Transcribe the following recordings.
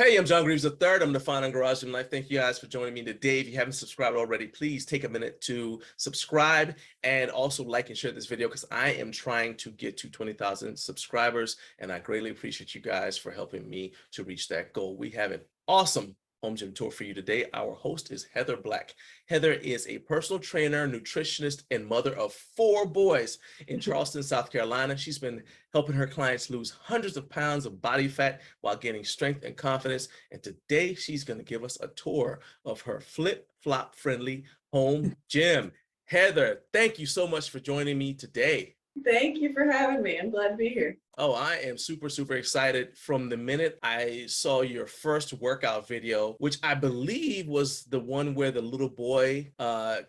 Hey, I'm John Greaves III. I'm the founder of Garage Gym Life. Thank you guys for joining me today. If you haven't subscribed already, please take a minute to subscribe and also like and share this video because I am trying to get to 20,000 subscribers, and I greatly appreciate you guys for helping me to reach that goal. We have an awesome home gym tour for you today. Our host is Heather Black. Heather is a personal trainer, nutritionist, and mother of 4 boys in Charleston, South Carolina. She's been helping her clients lose hundreds of pounds of body fat while gaining strength and confidence. And today she's going to give us a tour of her flip-flop friendly home gym. Heather, thank you so much for joining me today. Thank you for having me. I'm glad to be here. Oh, I am super excited. From the minute I saw your first workout video, which I believe was the one where the little boy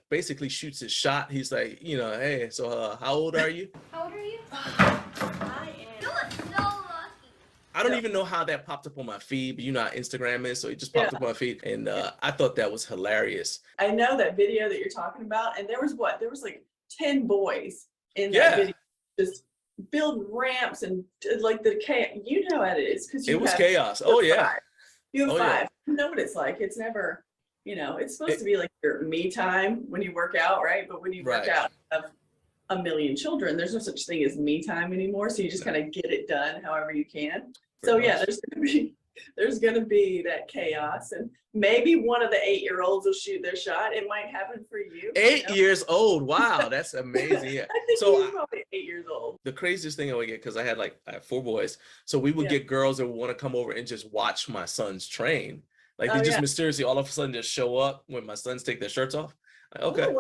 basically shoots his shot. He's like, hey, so how old are you? How old are you? I am. You look so lucky. I don't even know how that popped up on my feed, but you know how Instagram is, so it just popped up on my feed, and I thought that was hilarious. I know that video that you're talking about, and there was like 10 boys in that video, just build ramps and like the chaos. You know how it is because it was chaos. Oh yeah, 5. You have 5. Yeah. You know what it's like. It's never, it's supposed to be like your me time when you work out, right? But when you work out, you have a million children. There's no such thing as me time anymore. So you just kind of get it done however you can. So yeah, there's gonna be that chaos, and maybe one of the 8-year-olds will shoot their shot. It might happen for you. 8 years old. Wow, that's amazing. Yeah. I think so he's probably 8 years old. The craziest thing I would get, because I have 4 boys, so we would get girls that would want to come over and just watch my sons train. Like they just mysteriously all of a sudden just show up when my sons take their shirts off. Like, okay.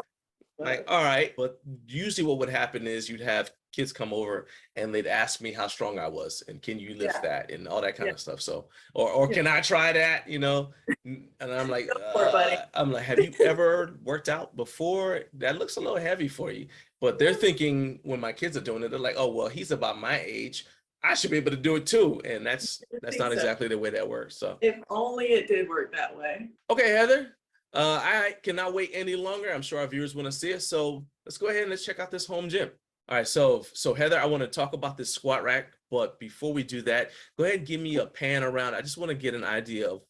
Like, all right. But usually what would happen is you'd have kids come over and they'd ask me how strong I was and can you lift that and all that kind of stuff. So, or can I try that, And I'm like, have you ever worked out before? That looks a little heavy for you. But they're thinking when my kids are doing it, they're like, oh, well, he's about my age. I should be able to do it too. And that's not exactly the way that works. So if only it did work that way. Okay, Heather. I cannot wait any longer. I'm sure our viewers want to see it. So let's go ahead and let's check out this home gym. All right, so Heather, I want to talk about this squat rack, but before we do that, go ahead and give me a pan around. I just want to get an idea of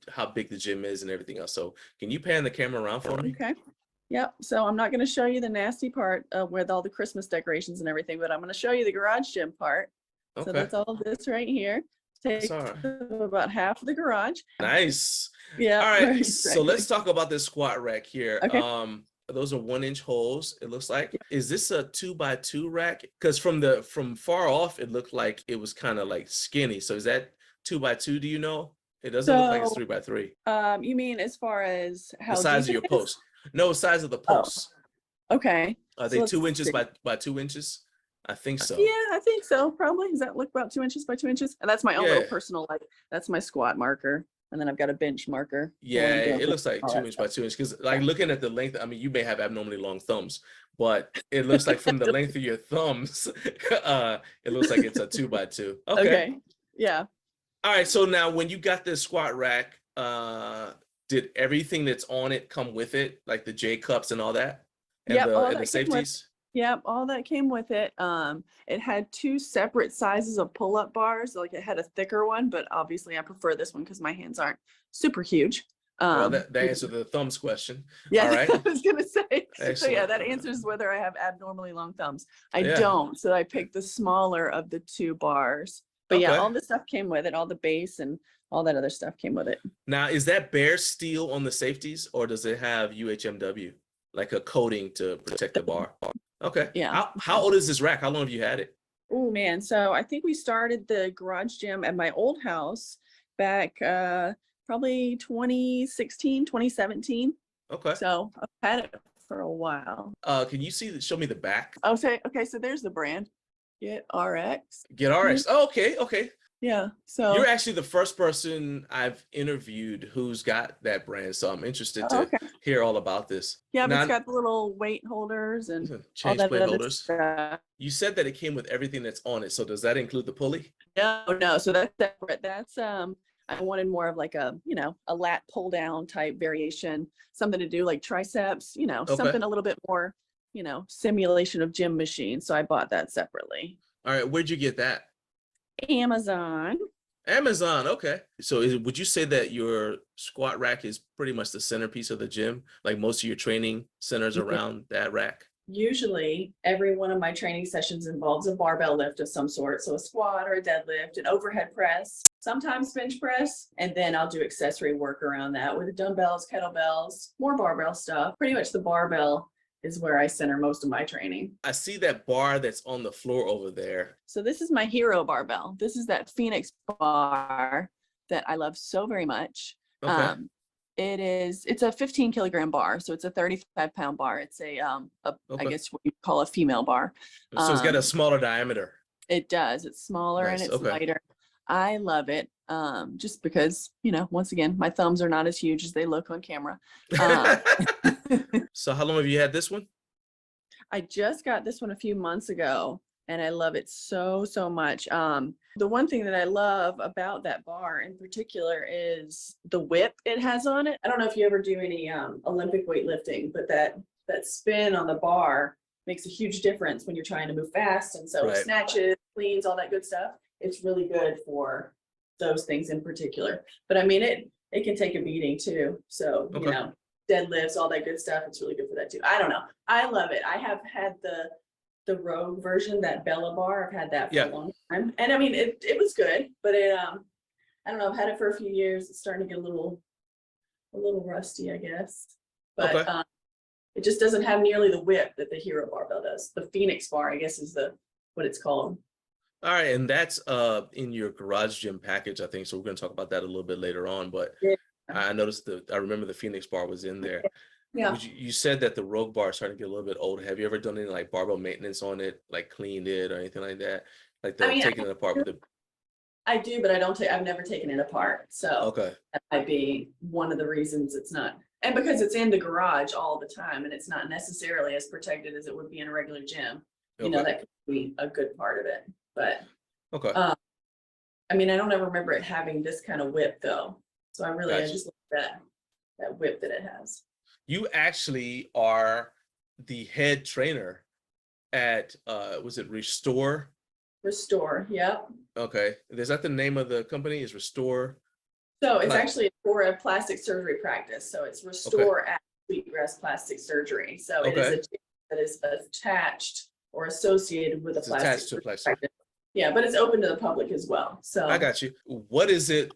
how big the gym is and everything else. So can you pan the camera around for me? Okay. Yep. So I'm not going to show you the nasty part with all the Christmas decorations and everything, but I'm going to show you the garage gym part. Okay. So that's all of this right here. Take about half of the garage. Nice. Yeah. All right. So let's talk about this squat rack here. Okay. Those are 1-inch holes. It looks like. Is this a 2x2 rack? Because from far off, it looked like it was kind of like skinny. So is that 2x2? Do you know? It doesn't look like it's 3x3. You mean as far as how the size of your post? No, size of the posts. Oh. Okay. Are they 2 inches by 2 inches? I think so. Yeah, I think so. Probably. Does that look about 2 inches by 2 inches? And that's my own little personal, that's my squat marker. And then I've got a bench marker. Yeah, it looks like 2 inches by 2 inches. Because like looking at the length, I mean, you may have abnormally long thumbs, but it looks like from the length of your thumbs, it looks like it's a 2x2. Okay. Yeah. All right. So now when you got this squat rack, did everything that's on it come with it? Like the J cups and all that? And the safeties? Yep, all that came with it. It had 2 separate sizes of pull-up bars. Like it had a thicker one, but obviously I prefer this one because my hands aren't super huge. Well, that answered the thumbs question. Yeah, all right. I was gonna say. Excellent. So yeah, that answers whether I have abnormally long thumbs. I don't, so I picked the smaller of the 2 bars. But yeah, all the stuff came with it. All the base and all that other stuff came with it. Now, is that bare steel on the safeties, or does it have UHMW, like a coating to protect the bar? Okay. Yeah. How old is this rack? How long have you had it? Oh man, so I think we started the garage gym at my old house back probably 2016, 2017. Okay. So I've had it for a while. Can you show me the back? Okay, so there's the brand. Get RX. Get RX. Oh, okay. Yeah. So you're actually the first person I've interviewed who's got that brand. So I'm interested to hear all about this. Yeah, but it's got the little weight holders and change all that plate holders. Stuff. You said that it came with everything that's on it. So does that include the pulley? No. So that's separate. That's I wanted more of like a lat pull down type variation, something to do like triceps, something a little bit more, simulation of gym machine. So I bought that separately. All right. Where'd you get that? Amazon. Amazon, okay. So would you say that your squat rack is pretty much the centerpiece of the gym? Like most of your training centers around that rack? Usually every one of my training sessions involves a barbell lift of some sort. So a squat or a deadlift, an overhead press, sometimes bench press, and then I'll do accessory work around that with dumbbells, kettlebells, more barbell stuff. Pretty much the barbell is where I center most of my training. I see that bar that's on the floor over there. So this is my hero barbell. This is that Phoenix bar that I love so very much. Okay. It's a 15 kilogram bar. So it's a 35-pound bar. It's I guess what you call a female bar. So it's got a smaller diameter. It does. It's smaller and it's lighter. I love it. Just because, once again, my thumbs are not as huge as they look on camera. So how long have you had this one? I just got this one a few months ago and I love it so, so much. The one thing that I love about that bar in particular is the whip it has on it. I don't know if you ever do any Olympic weightlifting, but that spin on the bar makes a huge difference when you're trying to move fast. And so snatches, cleans, all that good stuff. It's really good for those things in particular. But I mean, it can take a beating too. So, deadlifts, all that good stuff. It's really good for that too. I don't know. I love it. I have had the Rogue version, that Bella bar. I've had that for a long time. And I mean, it was good, but I don't know. I've had it for a few years. It's starting to get a little rusty, I guess. But it just doesn't have nearly the whip that the Hero barbell does. The Phoenix bar, I guess, is what it's called. All right, and that's in your garage gym package, I think. So we're going to talk about that a little bit later on. But I noticed I remember the Phoenix bar was in there. Yeah. You said that the Rogue bar is starting to get a little bit old. Have you ever done any like barbell maintenance on it, like cleaned it or anything like that? Like taking it apart with the. I do, but I've never taken it apart. So that might be one of the reasons it's not. And because it's in the garage all the time and it's not necessarily as protected as it would be in a regular gym, that could be a good part of it. But I mean, I don't ever remember it having this kind of whip though. So I just love that whip that it has. You actually are the head trainer at was it Restore? Restore, yep. Okay. Is that the name of the company? Is Restore? So it's actually for a plastic surgery practice. So it's Restore at Sweetgrass Plastic Surgery. So it is a gym that is attached or associated with a plastic surgery practice. Yeah, but it's open to the public as well. So I got you. What is it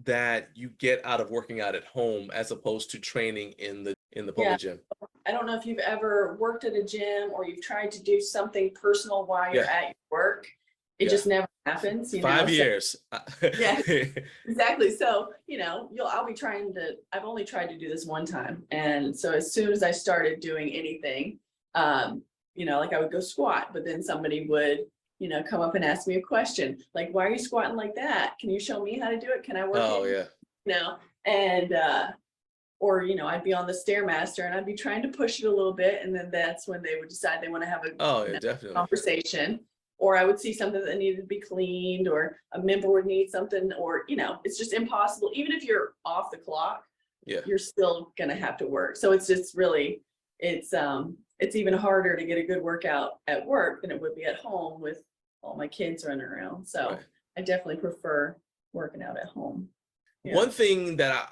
that you get out of working out at home as opposed to training in the public gym? I don't know if you've ever worked at a gym or you've tried to do something personal while you're at your work. It just never happens. 5 years. Yeah, exactly. So, I've only tried to do this one time. And so as soon as I started doing anything, like I would go squat, but then somebody would come up and ask me a question like, why are you squatting like that? Can you show me how to do it? Can I work? And, I'd be on the Stairmaster and I'd be trying to push it a little bit. And then that's when they would decide they want to have a conversation, or I would see something that needed to be cleaned, or a member would need something, or, it's just impossible. Even if you're off the clock, you're still going to have to work. So it's just really, it's even harder to get a good workout at work than it would be at home with all my kids running around. So I definitely prefer working out at home. Yeah. One thing that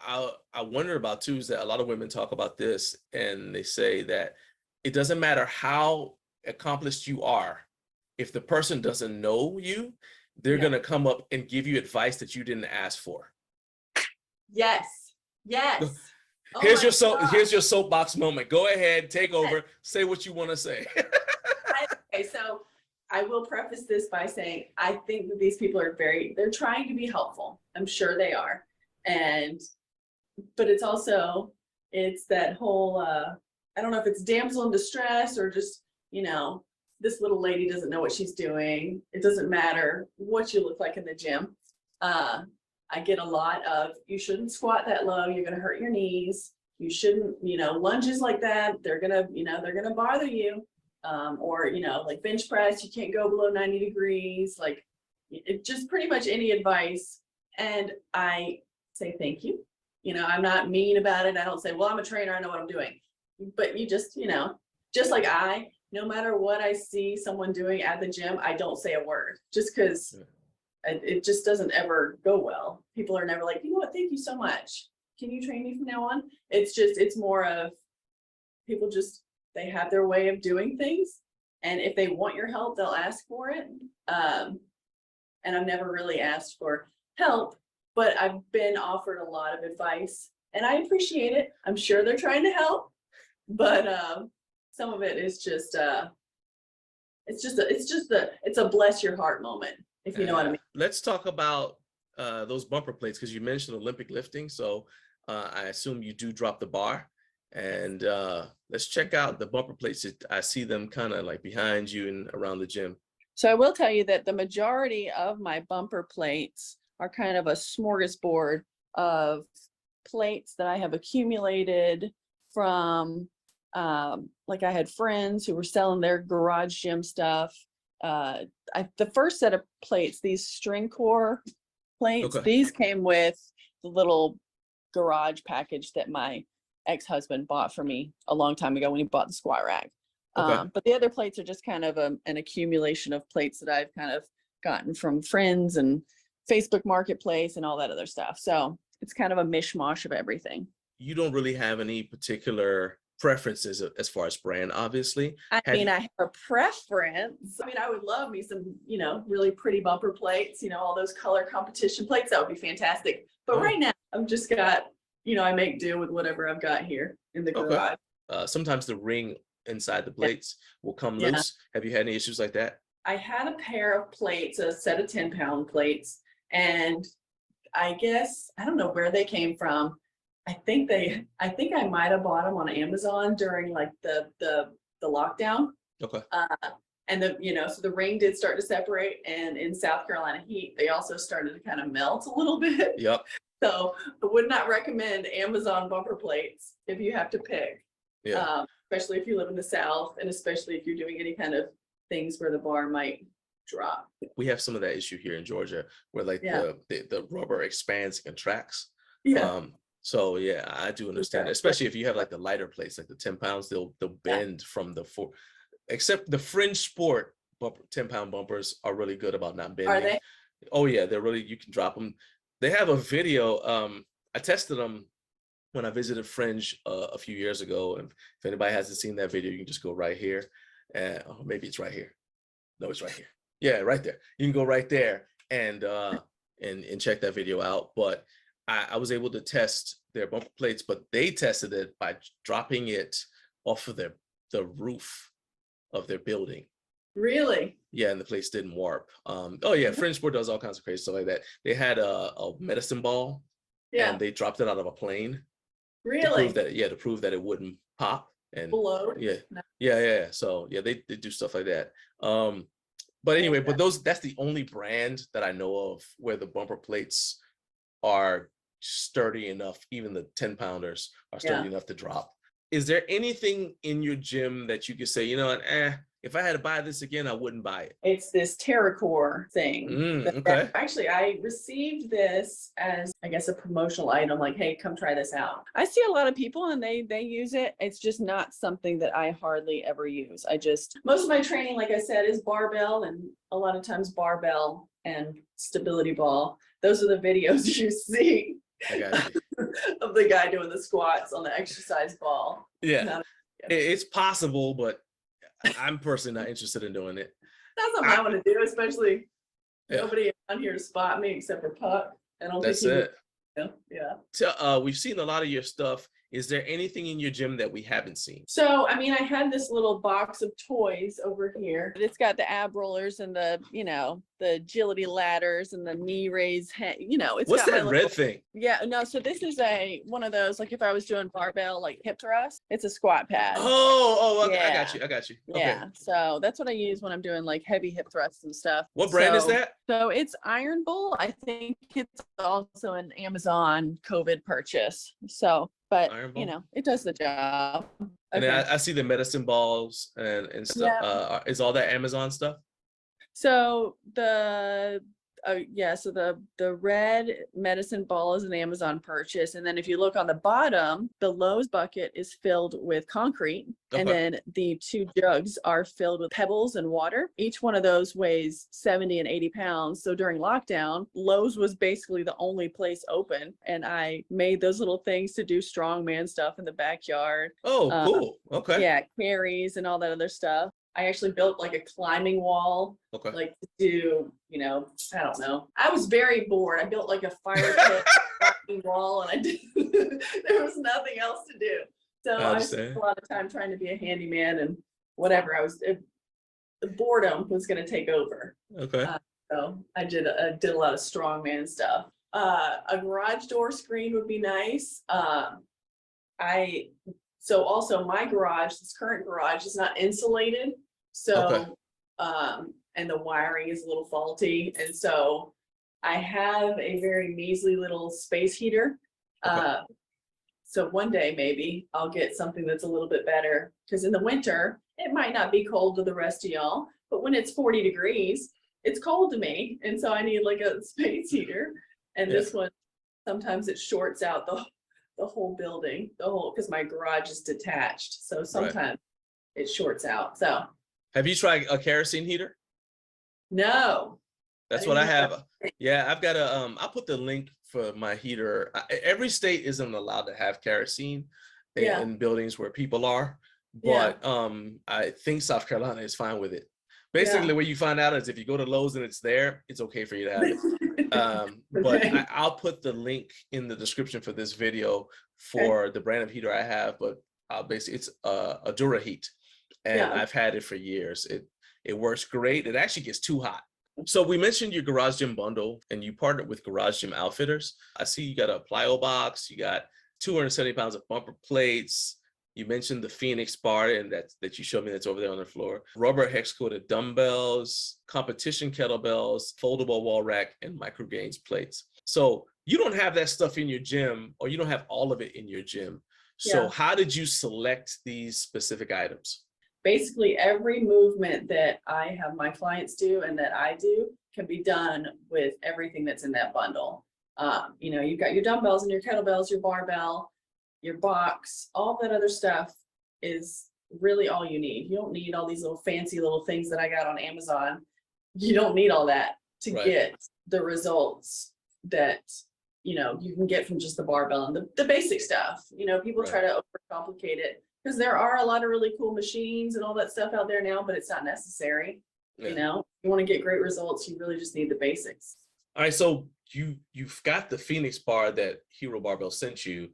I wonder about too is that a lot of women talk about this and they say that it doesn't matter how accomplished you are. If the person doesn't know you, they're going to come up and give you advice that you didn't ask for. Yes. Here's your soapbox moment. Go ahead, take over, say what you want to say. Okay, so I will preface this by saying I think that these people are they're trying to be helpful. I'm sure they are. But it's that whole, I don't know if it's damsel in distress or just, this little lady doesn't know what she's doing. It doesn't matter what you look like in the gym. I get a lot of, you shouldn't squat that low. You're going to hurt your knees. You shouldn't, lunges like that. They're going to bother you. Or, like bench press, you can't go below 90 degrees. Like just pretty much any advice. And I say, thank you. I'm not mean about it. I don't say, well, I'm a trainer, I know what I'm doing. But you just, just like no matter what I see someone doing at the gym, I don't say a word just because it just doesn't ever go well. People are never like, you know what, thank you so much. Can you train me from now on? It's more of people they have their way of doing things. And if they want your help, they'll ask for it. And I've never really asked for help, but I've been offered a lot of advice and I appreciate it. I'm sure they're trying to help, but some of it is just it's a bless your heart moment, if you know what I mean. Let's talk about those bumper plates, because you mentioned Olympic lifting. So I assume you do drop the bar, and let's check out the bumper plates. I see them kind of like behind you and around the gym. So I will tell you that the majority of my bumper plates are kind of a smorgasbord of plates that I have accumulated from like I had friends who were selling their garage gym stuff. The first set of plates, these string core plates, these came with the little garage package that my ex-husband bought for me a long time ago when he bought the squat rack. But the other plates are just kind of an accumulation of plates that I've kind of gotten from friends and Facebook Marketplace and all that other stuff. So it's kind of a mishmash of everything. You don't really have any particular preferences as far as brand, obviously. I have a preference. I mean, I would love me some, really pretty bumper plates, all those color competition plates. That would be fantastic. But right now, I've just got, I make do with whatever I've got here in the garage. Sometimes the ring inside the plates will come loose. Have you had any issues like that? I had a pair of plates, a set of 10-pound plates, and I guess, I don't know where they came from. I think I might have bought them on Amazon during like the lockdown. And so the ring did start to separate, and in South Carolina heat, they also started to kind of melt a little bit. So I would not recommend Amazon bumper plates if you have to pick, especially if you live in the South, and especially if you're doing any kind of things where the bar might drop. We have some of that issue here in Georgia where like the rubber expands and contracts. So yeah, I do understand, especially if you have like the lighter plates, like the 10 pounds, they'll bend from except the Fringe Sport 10-pound bumpers are really good about not bending. Are they? Oh yeah, they're really, you can drop them. They have a video. I tested them when I visited Fringe a few years ago. And if anybody hasn't seen that video, you can just go right here. Oh, maybe it's right here. No, it's right here. Yeah, right there. You can go right there and check that video out. But I was able to test their bumper plates, but they tested it by dropping it off of the roof of their building. Really? Yeah, and the plates didn't warp. Oh yeah, Fringe Sport does all kinds of crazy stuff like that. They had a medicine ball, and they dropped it out of a plane. Really? To prove that it wouldn't pop. And blow. Yeah. So yeah, they do stuff like that. But anyway, that's the only brand that I know of where the bumper plates are sturdy enough, even the 10-pounders are sturdy enough to drop. Is there anything in your gym that you could say, you know what, if I had to buy this again, I wouldn't buy it? It's this TerraCore thing. Actually, I received this as, I guess, a promotional item, like, hey, come try this out. I see a lot of people and they use it. It's just not something that I hardly ever use. Most of my training, like I said, is barbell, and a lot of times barbell and stability ball. Those are the videos you see. I got you. Of the guy doing the squats on the exercise ball. It's possible, but I'm personally not interested in doing it. That's something I want to do, especially nobody on here to spot me except for Puck. That's it. Yeah. So we've seen a lot of your stuff. Is there anything in your gym that we haven't seen? So, I mean, I had this little box of toys over here. It's got the ab rollers and the agility ladders and the knee raise. What's that red thing? Yeah, no. So this is one of those, like if I was doing barbell, like hip thrust, it's a squat pad. I got you. Okay. Yeah. So that's what I use when I'm doing like heavy hip thrusts and stuff. What brand is that? So it's Iron Bull. I think it's also an Amazon COVID purchase. So, but it does the job. And then I see the medicine balls and stuff. Is all that Amazon stuff? So the Yeah, so the red medicine ball is an Amazon purchase. And then if you look on the bottom, the Lowe's bucket is filled with concrete. And Okay. then the 2 jugs are filled with pebbles and water. Each one of those weighs 70 and 80 pounds. So during lockdown, Lowe's was basically the only place open. And I made those little things to do strongman stuff in the backyard. Oh, cool. Okay. Yeah, carries and all that other stuff. I actually built like a climbing wall, Okay. like to do, you know, I don't know. I was very bored. I built like a fire pit climbing wall, and I did. There was nothing else to do. So I spent a lot of time trying to be a handyman and whatever. The boredom was going to take over. Okay. So I did a lot of strongman stuff. A garage door screen would be nice. So also my garage, this current garage, is not insulated. So, Okay. And the wiring is a little faulty. And so I have a very measly little space heater. Okay. So one day maybe I'll get something that's a little bit better, because in the winter, it might not be cold to the rest of y'all, but when it's 40 degrees, it's cold to me. And so I need like a space heater. And this one, sometimes it shorts out the whole building, because my garage is detached. So sometimes it shorts out. So have you tried a kerosene heater? no. That's what I have. Yeah, I've got I'll put the link for my heater. Every state isn't allowed to have kerosene in buildings where people are, but I think South Carolina is fine with it. Basically, the way you find out is if you go to Lowe's and it's there, it's okay for you to have it. But I'll put the link in the description for this video for the brand of heater I have, but basically it's a Dura Heat, and I've had it for years. It works great. It actually gets too hot. So we mentioned your garage gym bundle, and you partnered with Garage Gym Outfitters. I see you got a plyo box, you got 270 pounds of bumper plates. You mentioned the Phoenix bar, and that you showed me that's over there on the floor. Rubber hex-coated dumbbells, competition kettlebells, foldable wall rack, and micro gains plates. So you don't have that stuff in your gym, or you don't have all of it in your gym. So how did you select these specific items? Basically, every movement that I have my clients do and that I do can be done with everything that's in that bundle. You know, you've got your dumbbells and your kettlebells, your barbell, your box, all that other stuff is really all you need. You don't need all these little fancy little things that I got on Amazon. You don't need all that to get the results that, you know, you can get from just the barbell and the basic stuff. You know, people try to overcomplicate it, because there are a lot of really cool machines and all that stuff out there now, but it's not necessary. You know, you want to get great results, you really just need the basics. All right, so you've got the Phoenix bar that Hero Barbell sent you.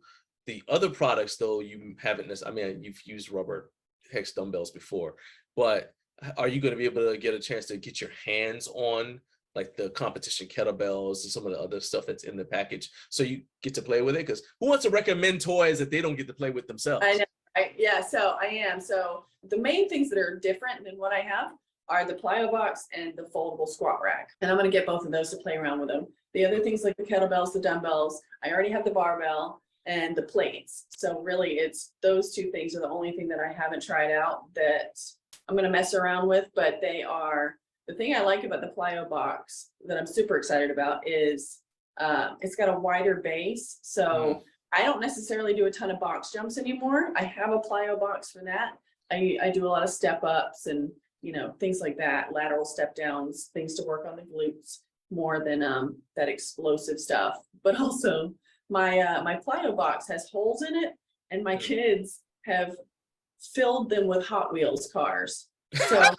The other products, though, you haven't. I mean, you've used rubber hex dumbbells before, but are you going to be able to get a chance to get your hands on like the competition kettlebells and some of the other stuff that's in the package, so you get to play with it? Because who wants to recommend toys that they don't get to play with themselves? I know. Yeah, so I am. So the main things that are different than what I have are the plyo box and the foldable squat rack. And I'm going to get both of those to play around with them. The other things like the kettlebells, the dumbbells, I already have the barbell and the plates. So really it's those 2 things are the only thing that I haven't tried out that I'm going to mess around with, but they are, the thing I like about the plyo box that I'm super excited about is it's got a wider base. So I don't necessarily do a ton of box jumps anymore. I have a plyo box for that. I do a lot of step ups and, you know, things like that, lateral step downs, things to work on the glutes more than that explosive stuff. But also my plyo box has holes in it, and my kids have filled them with Hot Wheels cars. So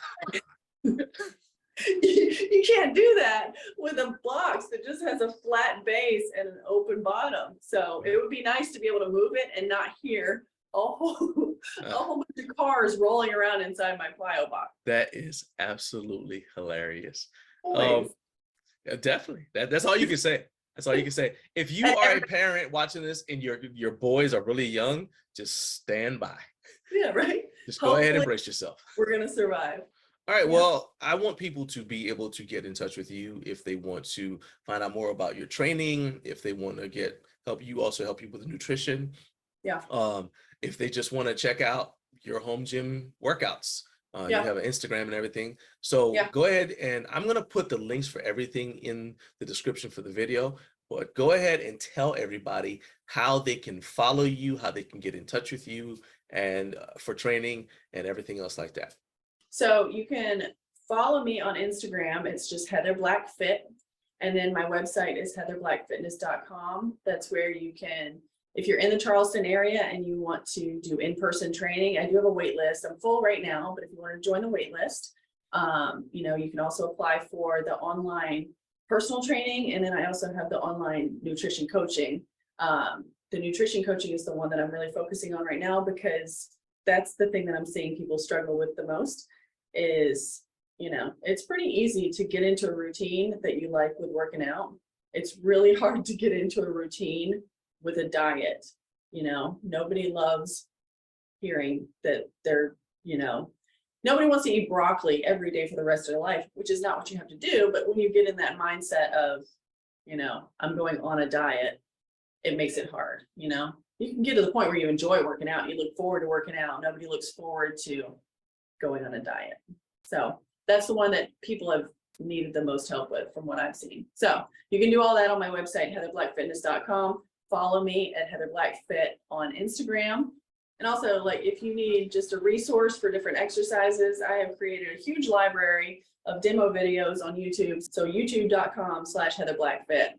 you can't do that with a box that just has a flat base and an open bottom. So it would be nice to be able to move it and not hear a whole bunch of cars rolling around inside my plyo box. That is absolutely hilarious. Always. Definitely. That's all you can say. That's all you can say. If you are a parent watching this and your boys are really young, just stand by. Yeah, right. Just go ahead and brace yourself. We're gonna survive. All right. Well, I want people to be able to get in touch with you if they want to find out more about your training, if they want to get help you with nutrition. Yeah. If they just want to check out your home gym workouts, You have an Instagram and everything. So go ahead, and I'm going to put the links for everything in the description for the video. But go ahead and tell everybody how they can follow you, how they can get in touch with you, and for training and everything else like that. So you can follow me on Instagram. It's just Heather Black Fit. And then my website is heatherblackfitness.com. That's where you can, if you're in the Charleston area and you want to do in-person training, I do have a wait list. I'm full right now, but if you want to join the wait list, you know, you can also apply for the online personal training. And then I also have the online nutrition coaching. The nutrition coaching is the one that I'm really focusing on right now, because that's the thing that I'm seeing people struggle with the most is, you know, it's pretty easy to get into a routine that you like with working out. It's really hard to get into a routine with a diet. You know, nobody loves hearing that they're, you know, nobody wants to eat broccoli every day for the rest of their life, which is not what you have to do. But when you get in that mindset of, you know, I'm going on a diet, it makes it hard. You know, you can get to the point where you enjoy working out. You look forward to working out. Nobody looks forward to going on a diet. So that's the one that people have needed the most help with from what I've seen. So you can do all that on my website, heatherblackfitness.com. Follow me at Heather Black Fit on Instagram. And also, like, if you need just a resource for different exercises, I have created a huge library of demo videos on YouTube. So youtube.com/heatherblackfit.